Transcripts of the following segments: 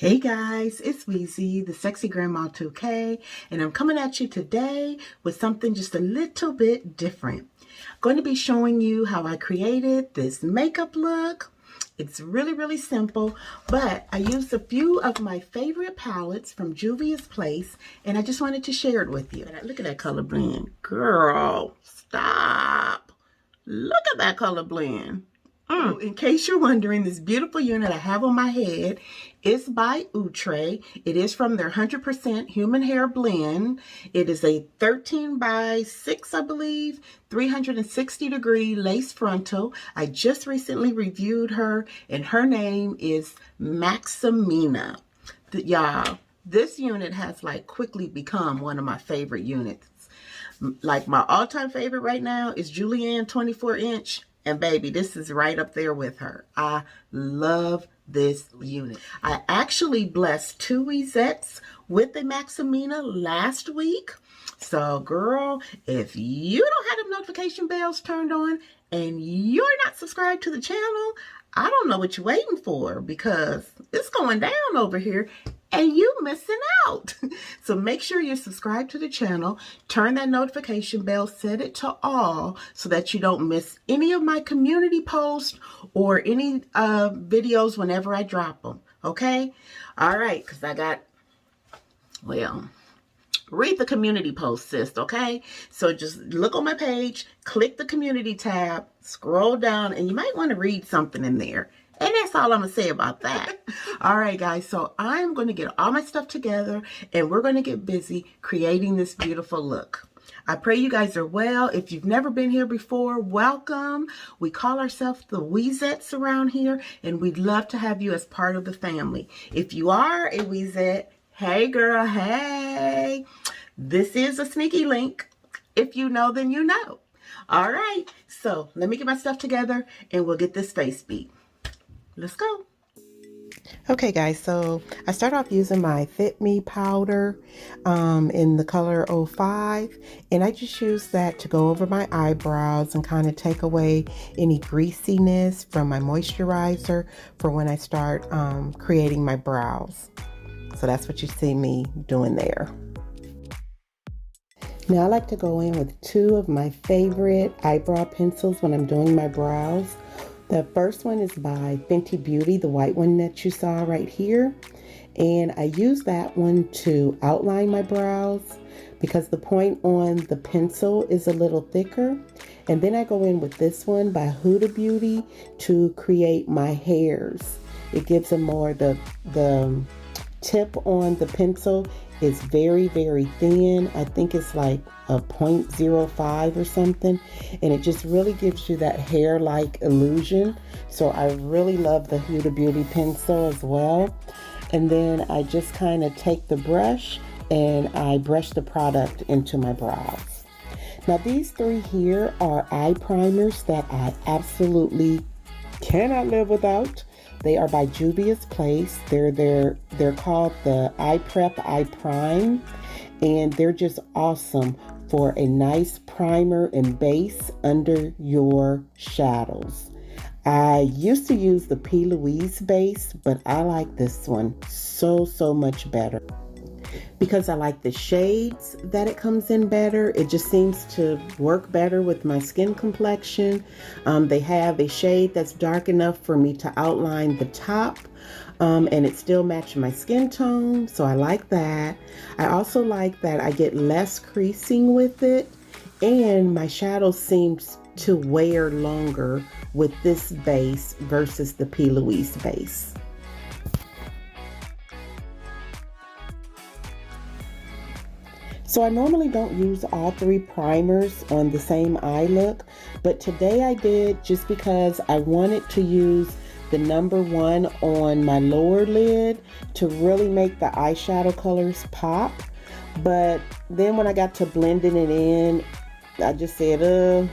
Hey guys, it's Weezette, the sexy grandma 2K, and I'm coming at you today with something just a little bit different. I'm going to be showing you how I created this makeup look. It's really simple, but I used a few of my favorite palettes from Juvia'S, and I just wanted to share it with you. Look at that color blend. Girl, stop. Look at that color blend. In case you're wondering, this beautiful unit I have on my head is by Iykyk. It is from their 100% human hair blend. It is a 13 by 6, I believe, 360 degree lace frontal. I just recently reviewed her, and her name is Maximina. Y'all, this unit has like quickly become one of my favorite units. Like my all-time favorite right now is Julianne 24 inch. And baby, this is right up there with her. I love this unit. I actually blessed 2 Weezettes with the Maximina last week. So girl, if you don't have the notification bells turned on and you're not subscribed to the channel, I don't know what you're waiting for, because it's going down over here and you missing out. So make sure you're subscribed to the channel, turn that notification bell, set it to all so that you don't miss any of my community posts or any videos whenever I drop them, okay? All right, because I got, well, read the community post, sis, okay? So just look on my page, click the community tab, scroll down, and you might want to read something in there. And that's all I'm going to say about that. All right, guys, so I'm going to get all my stuff together, and we're going to get busy creating this beautiful look. I pray you guys are well. If you've never been here before, welcome. We call ourselves the Weezettes around here, and we'd love to have you as part of the family. If you are a Weezette, hey girl, hey. This is a sneaky link. If you know, then you know. All right, so let me get my stuff together, and we'll get this face beat. Let's go. Okay guys, so I start off using my Fit Me powder in the color 05, and I just use that to go over my eyebrows and kind of take away any greasiness from my moisturizer for when I start creating my brows. So that's what you see me doing there. Now I like to go in with 2 of my favorite eyebrow pencils when I'm doing my brows. The first one is by Fenty Beauty, the white one that you saw right here. And I use that one to outline my brows because the point on the pencil is a little thicker. And then I go in with this one by Huda Beauty to create my hairs. It gives them more, the tip on the pencil is very thin. I think it's like a 0.05 or something, and it just really gives you that hair-like illusion. So I really love the Huda Beauty pencil as well. And then I just kind of take the brush and I brush the product into my brows. Now these 3 here are eye primers that I absolutely cannot live without. They are by Juvia'S. They're called the Eye Prep Eye Prime, and they're just awesome for a nice primer and base under your shadows. I used to use the P. Louise base, but I like this one so much better because I like the shades that it comes in better. It just seems to work better with my skin complexion. They have a shade that's dark enough for me to outline the top, and it still matches my skin tone, so I like that. I also like that I get less creasing with it, and my shadow seems to wear longer with this base versus the P. Louise base. So I normally don't use all 3 primers on the same eye look, but today I did just because I wanted to use the number 1 on my lower lid to really make the eyeshadow colors pop. But then when I got to blending it in, I just said,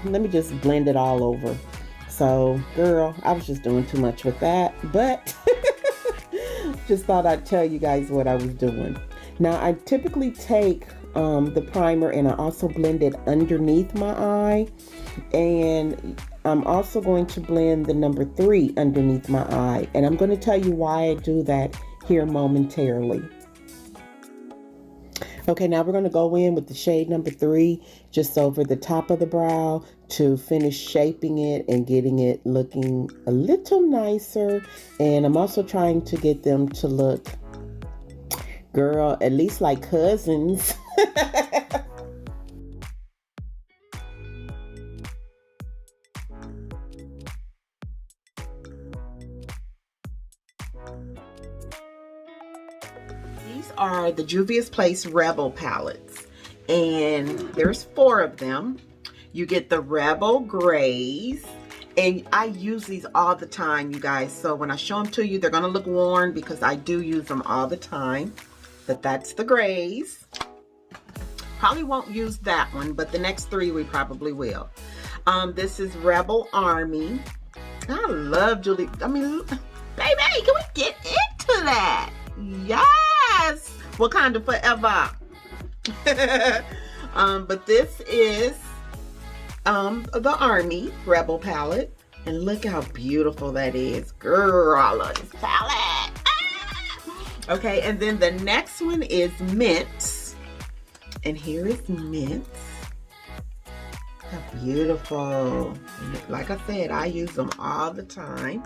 let me just blend it all over. So girl, I was just doing too much with that, but just thought I'd tell you guys what I was doing. Now I typically take the primer and I also blend it underneath my eye, and I'm also going to blend the number 3 underneath my eye, and I'm going to tell you why I do that here momentarily. Okay, now we're going to go in with the shade number 3 just over the top of the brow to finish shaping it and getting it looking a little nicer. And I'm also trying to get them to look, girl, at least like cousins. These are the Juvia'S Rebel palettes, and there's 4 of them. You get the Rebel grays, and I use these all the time, you guys. So when I show them to you, they're gonna look worn because I do use them all the time. But that's the grays. Probably won't use that one, but the next 3 we probably will. This is Rebel Army. I love Julie. I mean, baby, can we get into that? Yes! Wakanda forever. But this is the Army Rebel palette. And look how beautiful that is. Girl, I love this palette. Ah! Okay, and then the next one is Mint. And here is Mint. How beautiful. Like I said, I use them all the time.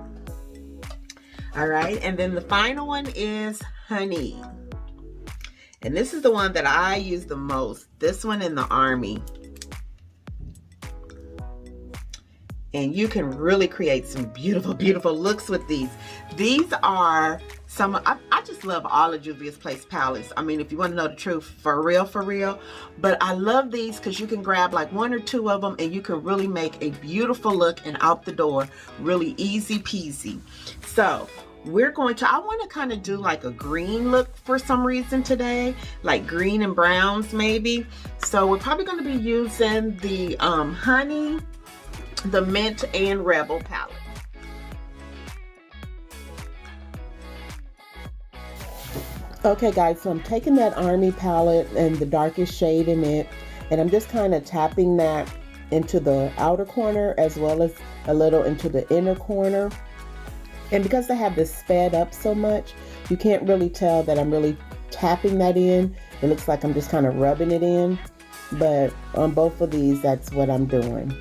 All right, and then the final one is Honey. And this is the one that I use the most. This one in the Army. And you can really create some beautiful, beautiful looks with these. These are some, I just love all of Juvia'S palettes. I mean, if you want to know the truth, for real, for real. But I love these because you can grab like 1 or 2 of them and you can really make a beautiful look and out the door. Really easy peasy. So we're going to, I want to kind of do like a green look for some reason today, like green and browns maybe. So we're probably going to be using the Honey, the Mint, and Rebel palette. Okay guys, so I'm taking that Army palette and the darkest shade in it, and I'm just kind of tapping that into the outer corner as well as a little into the inner corner. And because I have this sped up so much, you can't really tell that I'm really tapping that in. It looks like I'm just kind of rubbing it in, but on both of these, that's what I'm doing.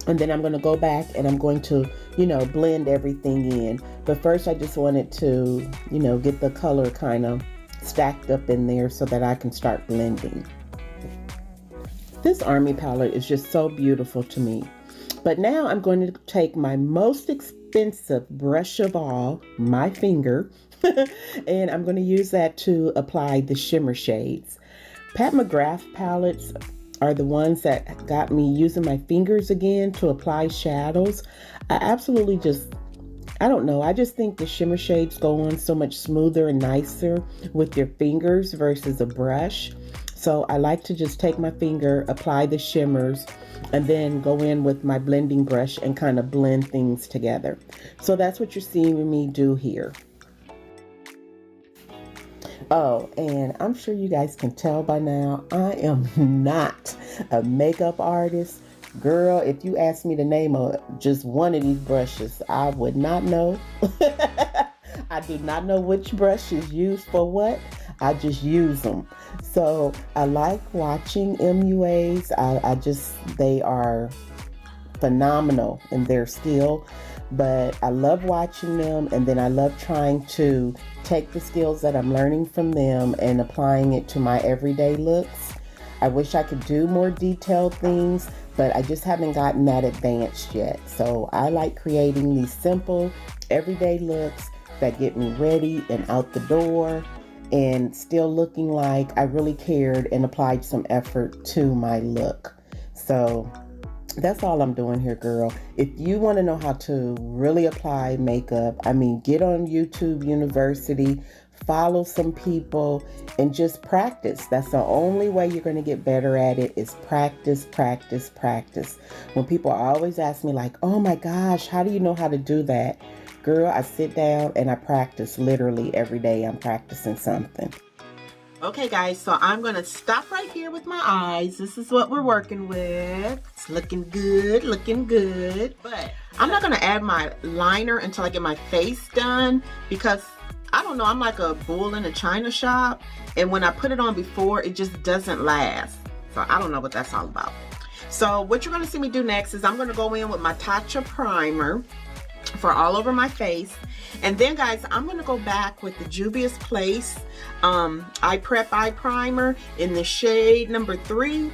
And then I'm going to go back and I'm going to, you know, blend everything in. But first I just wanted to, you know, get the color kind of stacked up in there so that I can start blending. This Army palette is just so beautiful to me. But now I'm going to take my most expensive brush of all, my finger, and I'm going to use that to apply the shimmer shades. Pat McGrath palettes are the ones that got me using my fingers again to apply shadows. I absolutely just, I don't know, I just think the shimmer shades go on so much smoother and nicer with your fingers versus a brush. So I like to just take my finger, apply the shimmers, and then go in with my blending brush and kind of blend things together. So that's what you're seeing me do here. Oh, and I'm sure you guys can tell by now, I am not a makeup artist. Girl, if you asked me to name just one of these brushes, I would not know. I do not know which brush is used for what. I just use them. So I like watching MUAs. They are phenomenal in their skill, but I love watching them, and then I love trying to take the skills that I'm learning from them and applying it to my everyday looks. I wish I could do more detailed things, but I just haven't gotten that advanced yet. So I like creating these simple everyday looks that get me ready and out the door and still looking like I really cared and applied some effort to my look. So that's all I'm doing here, girl. If you want to know how to really apply makeup, I mean, get on YouTube University, follow some people, and just practice. That's the only way you're going to get better at it, is practice, practice, practice. When people always ask me like, oh my gosh, how do you know how to do that? Girl, I sit down and I practice literally every day. I'm practicing something. Okay guys, so I'm going to stop right here with my eyes. This is what we're working with. It's looking good, looking good. But I'm not going to add my liner until I get my face done, because I don't know, I'm like a bull in a china shop, and when I put it on before, it just doesn't last. So I don't know what that's all about. So what you're going to see me do next is I'm going to go in with my Tatcha primer for all over my face. And then guys, I'm going to go back with the Juvia'S Place Eye Prep Eye Primer in the shade number 3.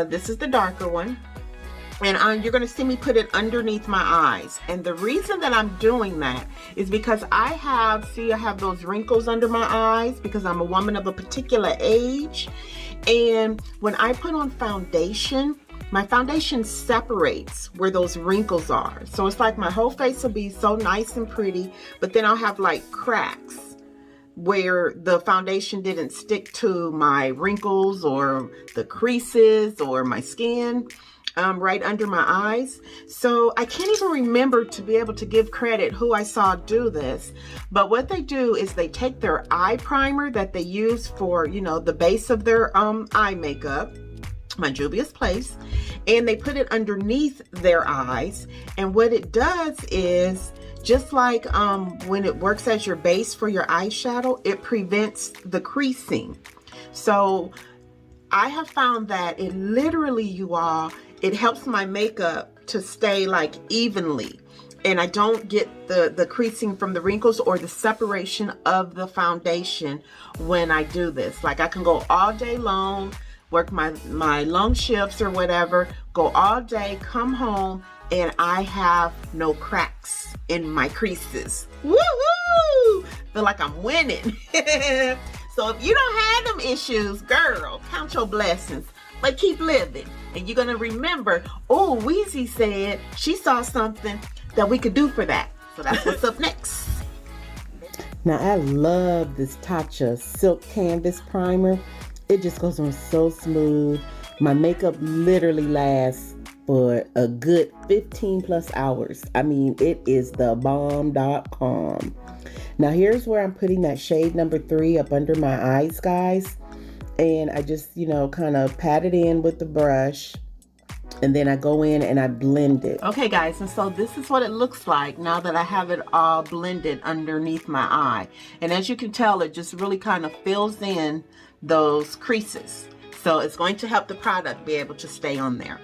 This is the darker one. And you're going to see me put it underneath my eyes. And the reason that I'm doing that is because I have those wrinkles under my eyes because I'm a woman of a particular age. And when I put on foundation, my foundation separates where those wrinkles are. So it's like my whole face will be so nice and pretty, but then I'll have like cracks where the foundation didn't stick to my wrinkles or the creases or my skin. Right under my eyes. So I can't even remember to be able to give credit who I saw do this, but what they do is they take their eye primer that they use for, you know, the base of their eye makeup, my Juvia'S Place, and they put it underneath their eyes. And what it does is, just like when it works as your base for your eyeshadow, it prevents the creasing. So I have found that it literally, you all, it helps my makeup to stay like evenly, and I don't get the creasing from the wrinkles or the separation of the foundation when I do this. Like I can go all day long, work my long shifts or whatever, go all day, come home, and I have no cracks in my creases. Woo-hoo! Feel like I'm winning. So if you don't have them issues, girl, count your blessings, but keep living. And you're gonna remember, oh, Weezette said she saw something that we could do for that. So that's what's up next. Now I love this Tatcha Silk Canvas Primer. It just goes on so smooth. My makeup literally lasts for a good 15 plus hours. I mean, it is the bomb.com. Now here's where I'm putting that shade number 3 up under my eyes, guys. And I just, you know, kind of pat it in with the brush. And then I go in and I blend it. Okay guys, and so this is what it looks like now that I have it all blended underneath my eye. And as you can tell, it just really kind of fills in those creases. So it's going to help the product be able to stay on there.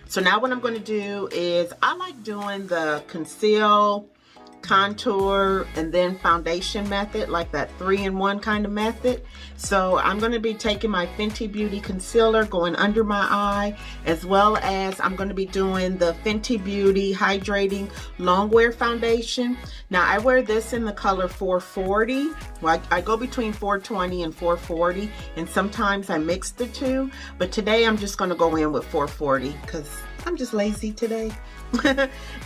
So now what I'm going to do is, I like doing the conceal, contour, and then foundation method, like that 3-in-1 kind of method. So I'm going to be taking my Fenty Beauty concealer, going under my eye, as well as I'm going to be doing the Fenty Beauty hydrating long wear foundation. Now I wear this in the color 440. Well, I go between 420 and 440, and sometimes I mix the two, but today I'm just going to go in with 440 because I'm just lazy today.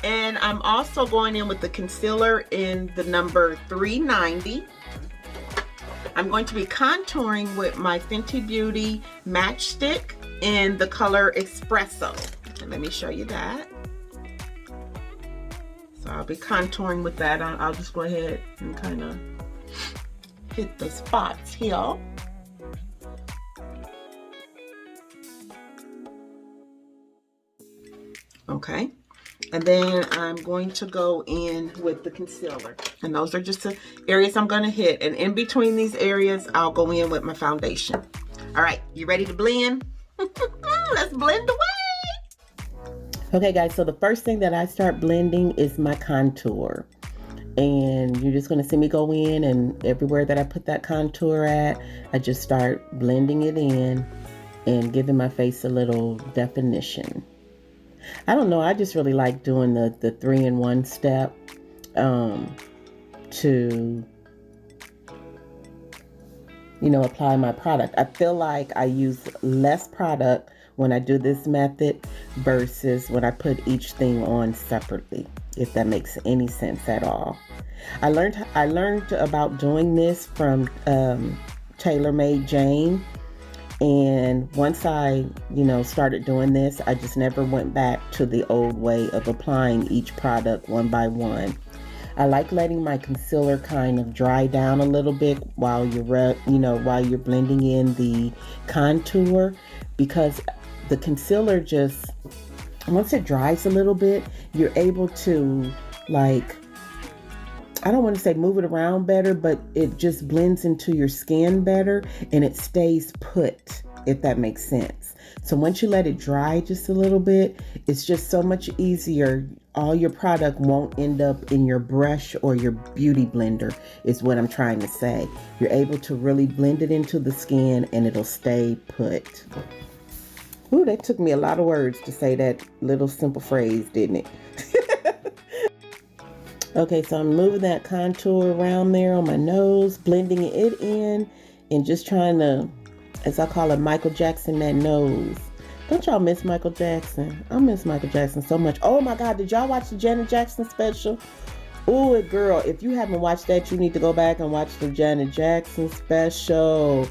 And I'm also going in with the concealer in the number 390. I'm going to be contouring with my Fenty Beauty Matchstick in the color Espresso. And let me show you that. So I'll be contouring with that. I'll just go ahead and kind of hit the spots here. Okay. And then I'm going to go in with the concealer. And those are just the areas I'm going to hit. And in between these areas, I'll go in with my foundation. All right, you ready to blend? Let's blend away. Okay, guys, so the first thing that I start blending is my contour. And you're just going to see me go in, and everywhere that I put that contour at, I just start blending it in and giving my face a little definition. I don't know, I just really like doing the 3-in-1 step to, you know, apply my product. I feel like I use less product when I do this method versus when I put each thing on separately, if that makes any sense at all. I learned about doing this from TaylorMade Jane. And once I, you know, started doing this, I just never went back to the old way of applying each product one by one. I like letting my concealer kind of dry down a little bit while while you're blending in the contour, because the concealer just, once it dries a little bit, you're able to like I don't want to say move it around better, but it just blends into your skin better and it stays put, if that makes sense. So once you let it dry just a little bit, it's just so much easier. All your product won't end up in your brush or your beauty blender, is what I'm trying to say. You're able to really blend it into the skin and it'll stay put. Ooh, that took me a lot of words to say that little simple phrase, didn't it? Okay, so I'm moving that contour around there on my nose, blending it in, and just trying to, as I call it, Michael Jackson that nose. Don't y'all miss Michael Jackson? I miss Michael Jackson so much. Oh my God, did y'all watch the Janet Jackson special? Oh, girl, if you haven't watched that, you need to go back and watch the Janet Jackson special.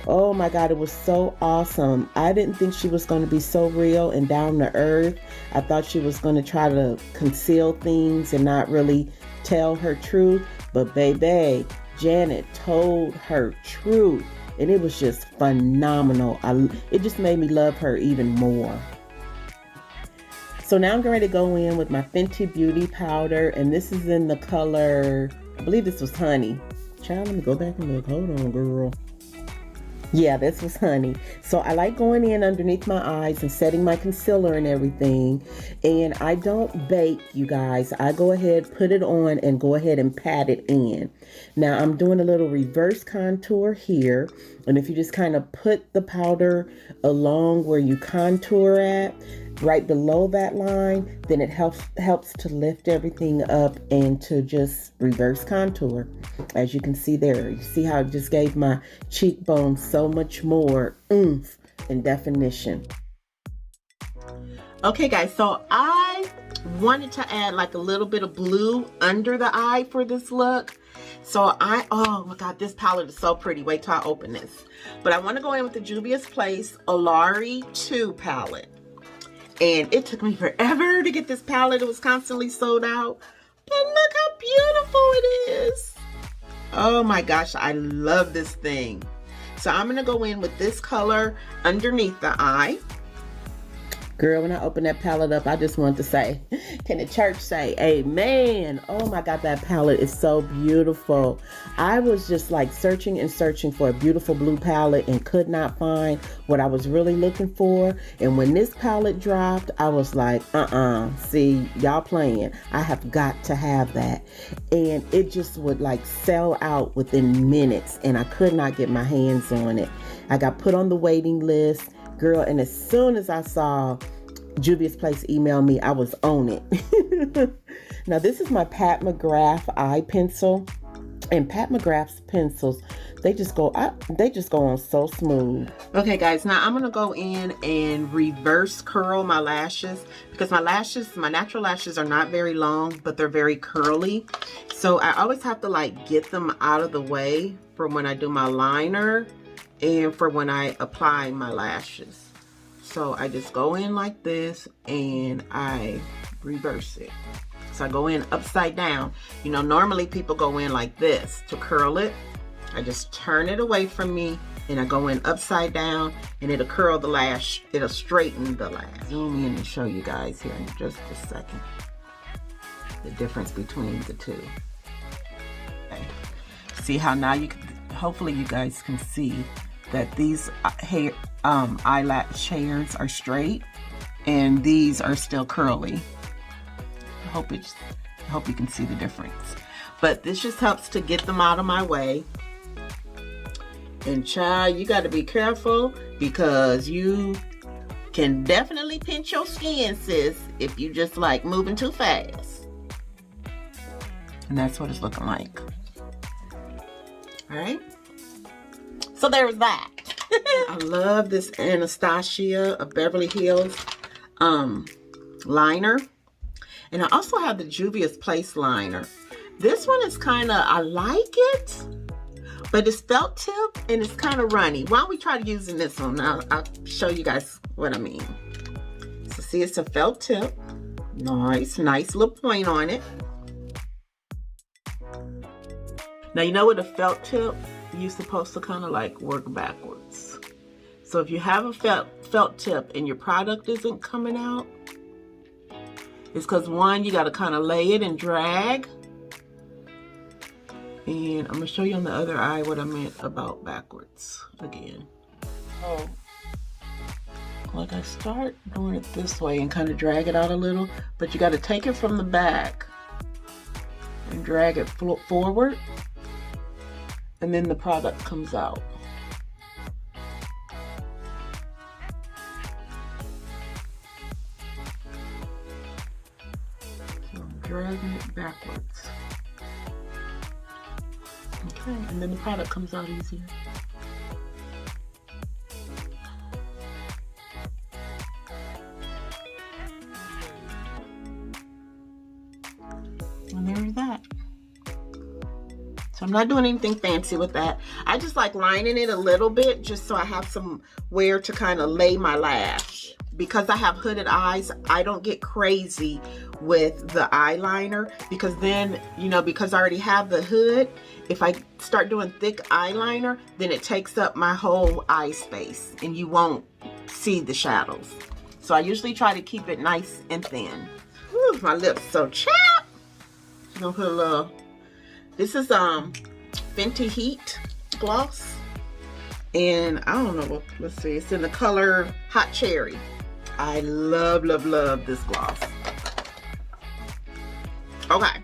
Oh my God, it was so awesome. I didn't think she was going to be so real and down to earth. I thought she was going to try to conceal things and not really tell her truth. But baby, Janet told her truth. And it was just phenomenal. It just made me love her even more. So now I'm going to go in with my Fenty Beauty powder. And this is in the color, I believe this was Honey. Child, let me go back and look. Hold on, girl. Yeah, this was Honey. So I like going in underneath my eyes and setting my concealer and everything. And I don't bake, you guys. I go ahead, put it on, and go ahead and pat it in. Now I'm doing a little reverse contour here. And if you just kind of put the powder along where you contour at, right below that line, then it helps to lift everything up and to just reverse contour. As you can see there, you see how it just gave my cheekbones so much more oomph and definition. Okay guys, so I wanted to add like a little bit of blue under the eye for this look. So oh my God, this palette is so pretty. Wait till I open this. But I want to go in with the Juvia'S Place Olari 2 palette. And it took me forever to get this palette. It was constantly sold out. But look how beautiful it is. Oh my gosh, I love this thing. So I'm going to go in with this color underneath the eye. Girl, when I opened that palette up, I just wanted to say, can the church say amen? Oh my God, that palette is so beautiful. I was just like searching and searching for a beautiful blue palette and could not find what I was really looking for. And when this palette dropped, I was like, see, y'all playing. I have got to have that. And it just would like sell out within minutes and I could not get my hands on it. I got put on the waiting list. Girl, and as soon as I saw Juvia'S Place email me, I was on it. Now, this is my Pat McGrath eye pencil. And Pat McGrath's pencils, they just go on so smooth. Okay, guys, now I'm going to go in and reverse curl my lashes because my natural lashes are not very long, but they're very curly. So I always have to like get them out of the way for when I do my liner and for when I apply my lashes. So I just go in like this and I reverse it. So I go in upside down. You know, normally people go in like this to curl it. I just turn it away from me and I go in upside down and it'll curl the lash. It'll straighten the lash. Zoom in and show you guys here in just a second the difference between the two. Okay. See how now you can, hopefully you guys can see that these eyelash hairs are straight and these are still curly. I hope you can see the difference. But this just helps to get them out of my way. And child, you got to be careful because you can definitely pinch your skin, sis, if you just like moving too fast. And that's what it's looking like. All right. So there's that. I love this Anastasia of Beverly Hills liner. And I also have the Juvia'S Place liner. This one is kind of, I like it, but it's felt tip and it's kind of runny. Why don't we try using this one? I'll show you guys what I mean. So see, it's a felt tip. Nice little point on it. Now, you know with a felt tip, you're supposed to kind of like work backwards. So if you have a felt tip and your product isn't coming out, it's because one, you got to kind of lay it and drag. And I'm gonna show you on the other eye what I meant about backwards again. Oh, like I start doing it this way and kind of drag it out a little, but you got to take it from the back and drag it forward, and then the product comes out. So I'm dragging it backwards. Okay, and then the product comes out easier. And there's that. So I'm not doing anything fancy with that. I just like lining it a little bit just so I have somewhere to kind of lay my lash. Because I have hooded eyes, I don't get crazy with the eyeliner, because then, you know, because I already have the hood, if I start doing thick eyeliner, then it takes up my whole eye space and you won't see the shadows. So I usually try to keep it nice and thin. Whew, my lips so chapped. I'm gonna put a little, this is Fenty Heat gloss, and I don't know, let's see, it's in the color Hot Cherry. I love, love, love this gloss. Okay,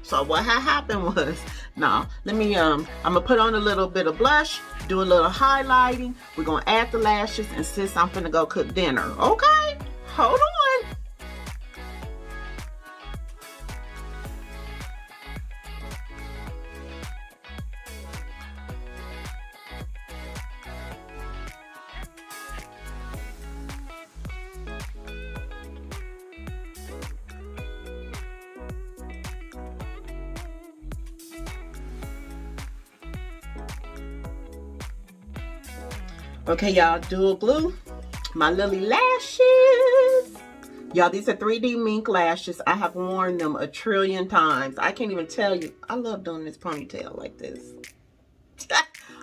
so what had happened was, let me, I'm gonna put on a little bit of blush, do a little highlighting, we're gonna add the lashes, and sis, I'm finna go cook dinner. Okay, hold on. Okay, y'all, dual glue my lily lashes. Y'all, these are 3D mink lashes. I have worn them a trillion times. I can't even tell you. I love doing this ponytail like this.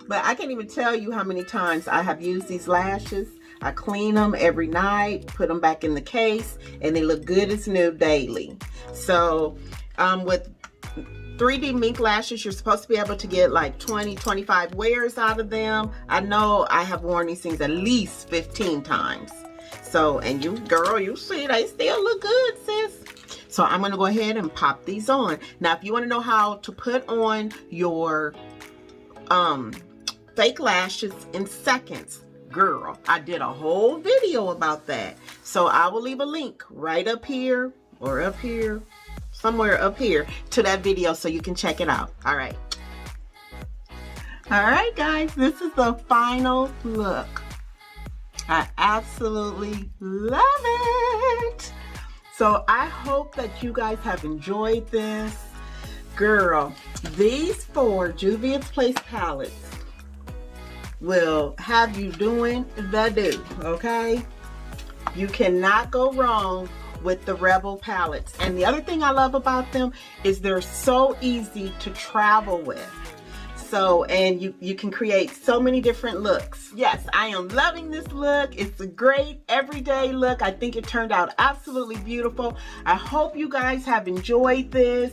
But I can't even tell you how many times I have used these lashes. I clean them every night, put them back in the case, and they look good as new daily. So with 3D mink lashes, you're supposed to be able to get like 20, 25 wears out of them. I know I have worn these things at least 15 times. So, and you, girl, you see they still look good, sis. So I'm gonna go ahead and pop these on. Now, if you wanna know how to put on your fake lashes in seconds, girl, I did a whole video about that. So I will leave a link right up here or up here, somewhere up here to that video so you can check it out. All right, guys, this is the final look. I absolutely love it. So I hope that you guys have enjoyed this. Girl, these 4 Juvia'S Place palettes will have you doing the do, okay? You cannot go wrong with the Rebel palettes. And the other thing I love about them is they're so easy to travel with. So, and you can create so many different looks. Yes, I am loving this look. It's a great everyday look. I think it turned out absolutely beautiful. I hope you guys have enjoyed this.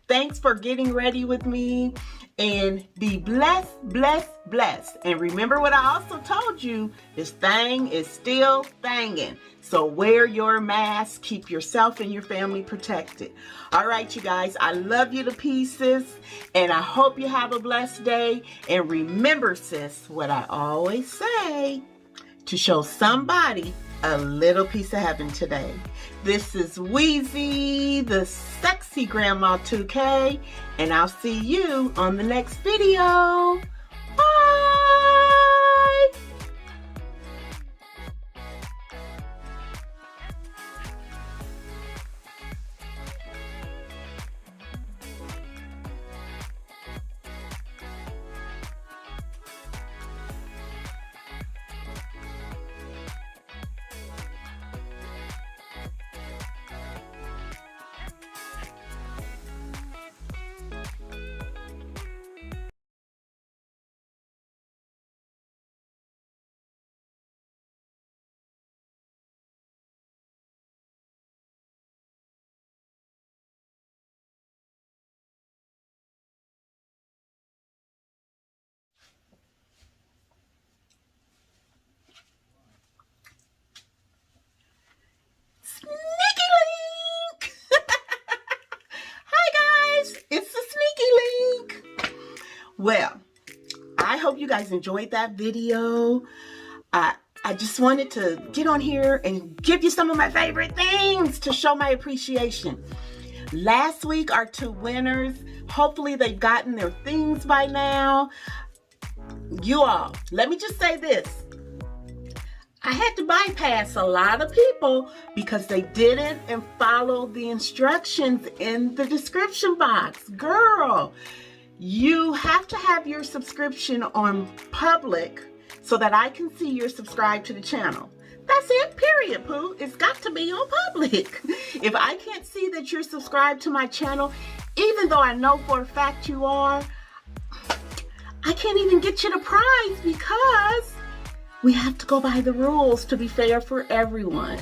Thanks for getting ready with me, and be blessed, blessed, blessed. And remember what I also told you, this thing is still thangin'. So wear your mask, keep yourself and your family protected. All right, you guys, I love you to pieces, and I hope you have a blessed day. And remember, sis, what I always say, to show somebody a little piece of heaven today. This is Weezette, the sexy grandma 2K, and I'll see you on the next video. Well, I hope you guys enjoyed that video. I just wanted to get on here and give you some of my favorite things to show my appreciation. Last week, our 2 winners, hopefully they've gotten their things by now. You all, let me just say this. I had to bypass a lot of people because they didn't and followed the instructions in the description box. Girl, you have to have your subscription on public so that I can see you're subscribed to the channel. That's it, period, Pooh. It's got to be on public. If I can't see that you're subscribed to my channel, even though I know for a fact you are, I can't even get you the prize because we have to go by the rules to be fair for everyone.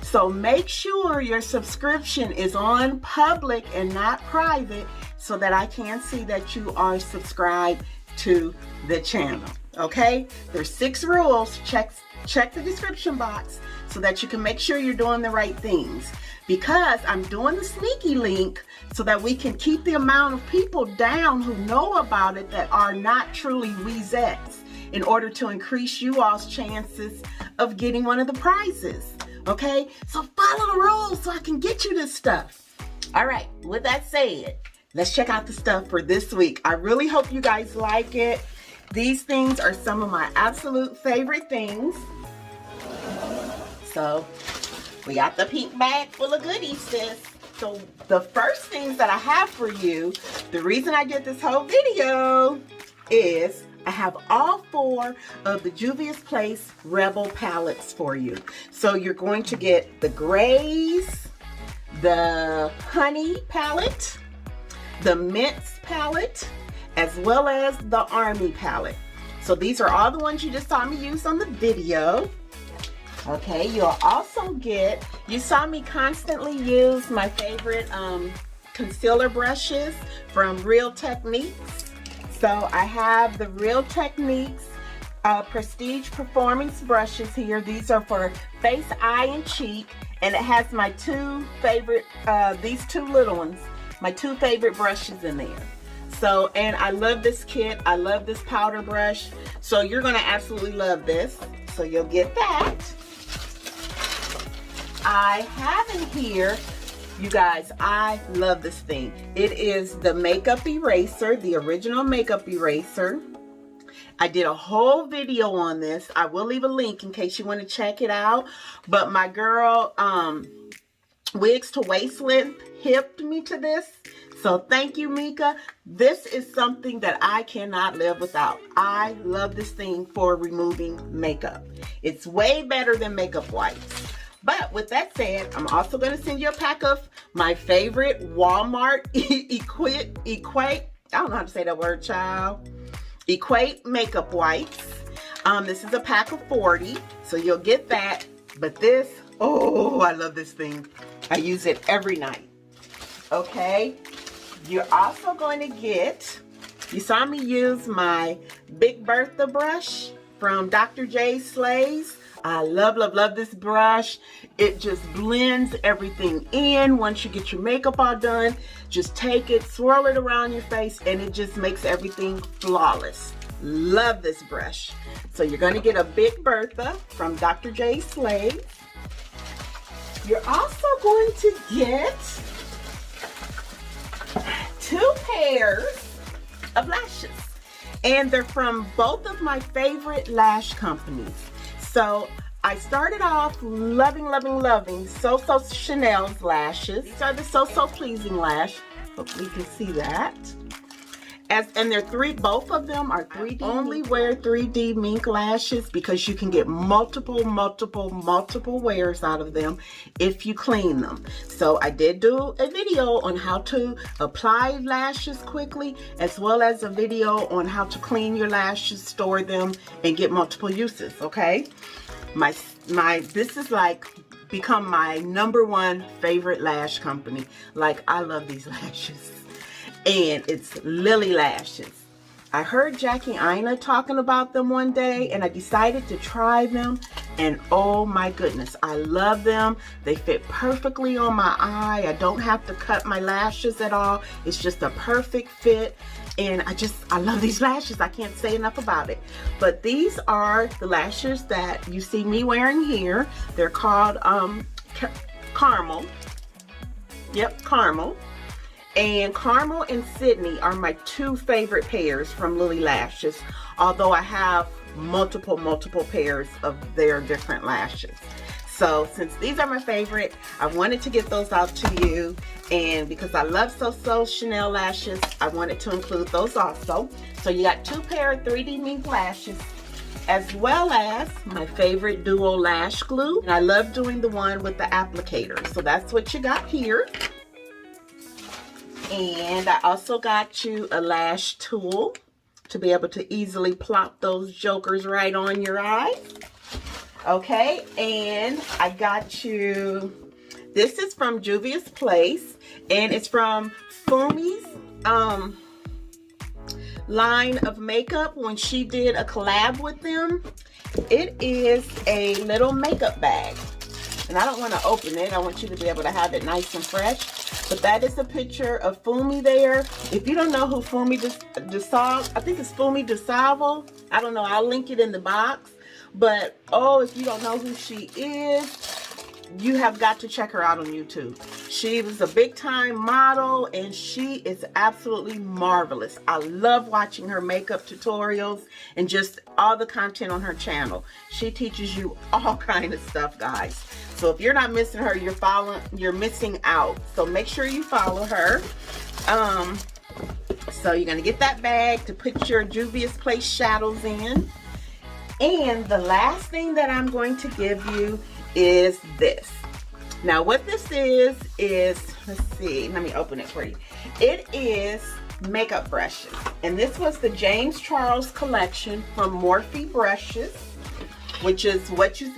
So make sure your subscription is on public and not private so that I can see that you are subscribed to the channel. Okay, there's 6 rules. Check the description box so that you can make sure you're doing the right things, because I'm doing the sneaky link so that we can keep the amount of people down who know about it that are not truly Weezettes, in order to increase you all's chances of getting one of the prizes. Okay, so follow the rules so I can get you this stuff. All right, with that said, let's check out the stuff for this week. I really hope you guys like it. These things are some of my absolute favorite things. So we got the pink bag full of goodies, sis. So the first things that I have for you, the reason I did this whole video is I have all 4 of the Juvia'S Rebel palettes for you. So you're going to get the grays, the honey palette, the mints palette, as well as the army palette. So these are all the ones you just saw me use on the video. Okay, you'll also get, you saw me constantly use my favorite concealer brushes from Real Techniques. So I have the Real Techniques Prestige Performance brushes here. These are for face, eye, and cheek. And it has my 2 favorite, these 2 little ones, my 2 favorite brushes in there. So, and I love this kit. I love this powder brush. So you're gonna absolutely love this. So you'll get that. I have in here, you guys, I love this thing. It is the makeup eraser, the original makeup eraser. I did a whole video on this. I will leave a link in case you want to check it out. But my girl, Wigs to Waist Length, hipped me to this. So thank you, Mika. This is something that I cannot live without. I love this thing for removing makeup. It's way better than makeup wipes. But with that said, I'm also going to send you a pack of my favorite Walmart Iykyk. I don't know how to say that word, child. Iykyk makeup wipes. This is a pack of 40, so you'll get that. But this, oh, I love this thing. I use it every night. Okay. You're also going to get, you saw me use my Big Bertha brush from Dr. J Slays. I love, love, love this brush. It just blends everything in. Once you get your makeup all done, just take it, swirl it around your face, and it just makes everything flawless. Love this brush. So you're going to get a Big Bertha from Dr. J Slays. You're also going to get 2 pairs of lashes, and they're from both of my favorite lash companies. So I started off loving, loving, loving So Chanel's lashes. These are the So Pleasing lash. Hopefully you can see that. And they're both of them are 3D. Only wear 3D mink lashes because you can get multiple wears out of them if you clean them. So I did do a video on how to apply lashes quickly, as well as a video on how to clean your lashes, store them, and get multiple uses, okay? This is like become my #1 favorite lash company. Like, I love these lashes. And it's Lily Lashes. I heard Jackie Ina talking about them one day, and I decided to try them, and oh my goodness, I love them. They fit perfectly on my eye. I don't have to cut my lashes at all. It's just a perfect fit, and I love these lashes. I can't say enough about it. But these are the lashes that you see me wearing here. They're called Caramel. Yep, Caramel. And Caramel and Sydney are my two favorite pairs from Lily Lashes, although I have multiple pairs of their different lashes. So since these are my favorite, I wanted to get those out to you, and because I love So Chanel lashes, I wanted to include those also. So you got two pair of 3D mink lashes, as well as my favorite duo lash glue, and I love doing the one with the applicator. So that's what you got here. And I also got you a lash tool to be able to easily plop those jokers right on your eyes. Okay, and I got you, this is from Juvia'S Place, and it's from Fumi's line of makeup when she did a collab with them. It is a little makeup bag, and I don't want to open it. I want you to be able to have it nice and fresh. But that is a picture of Fumi there. If you don't know who Fumi DeSalvo, I think it's Fumi DeSalvo. I don't know. I'll link it in the box. But, oh, if you don't know who she is, you have got to check her out on YouTube. She was a big time model, and she is absolutely marvelous. I love watching her makeup tutorials and just all the content on her channel. She teaches you all kind of stuff, guys. So if you're not missing her, you're missing out. So make sure you follow her. So you're gonna get that bag to put your Juvia'S Place shadows in. And the last thing that I'm going to give you is this. Now what this is, let's see, let me open it for you. It is makeup brushes. And this was the James Charles collection from Morphe Brushes, which is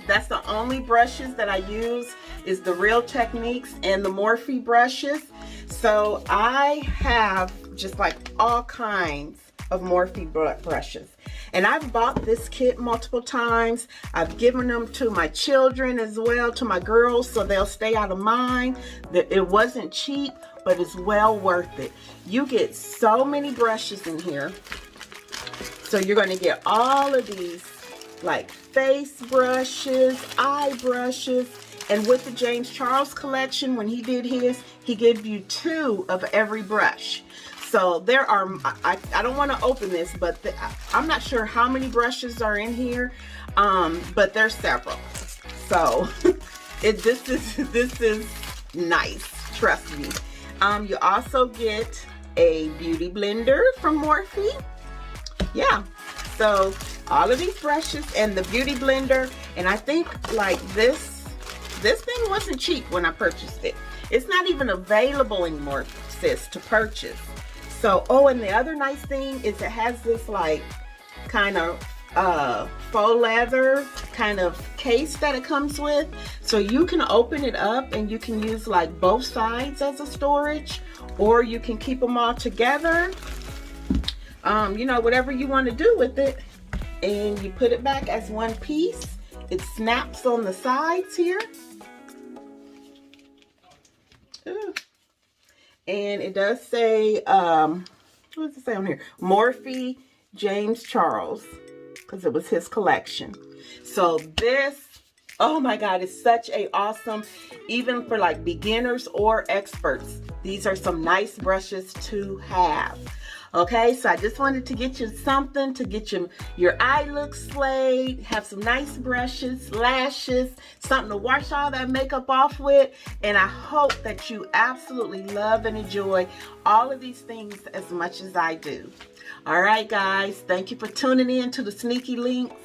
that's the only brushes that I use is the Real Techniques and the Morphe brushes. So I have just like all kinds of Morphe brushes. And I've bought this kit multiple times. I've given them to my children as well, to my girls, so they'll stay out of mine. It wasn't cheap, but it's well worth it. You get so many brushes in here. So you're going to get all of these like face brushes, eye brushes, and with the James Charles collection, when he did his, he gave you 2 of every brush. So there are, I don't want to open this, but I'm not sure how many brushes are in here, but there's several. So this is nice, trust me. You also get a beauty blender from Morphe. Yeah, so all of these brushes and the beauty blender, and I think like this thing wasn't cheap when I purchased it. It's not even available anymore, sis, to purchase. So, oh, and the other nice thing is it has this like kind of faux leather kind of case that it comes with. So you can open it up and you can use like both sides as a storage, or you can keep them all together. You know, whatever you want to do with it. And you put it back as one piece. It snaps on the sides here. Ooh. And it does say, what does it say on here? Morphe James Charles, because it was his collection. So this, oh my God, it's such a awesome, even for like beginners or experts, these are some nice brushes to have. Okay, so I just wanted to get you something to get your eye look slayed, have some nice brushes, lashes, something to wash all that makeup off with, and I hope that you absolutely love and enjoy all of these things as much as I do. All right, guys, thank you for tuning in to the Sneaky Links.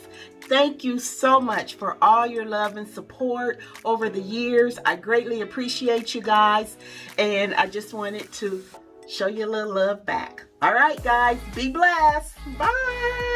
Thank you so much for all your love and support over the years. I greatly appreciate you guys, and I just wanted to show you a little love back. All right, guys, be blessed. Bye.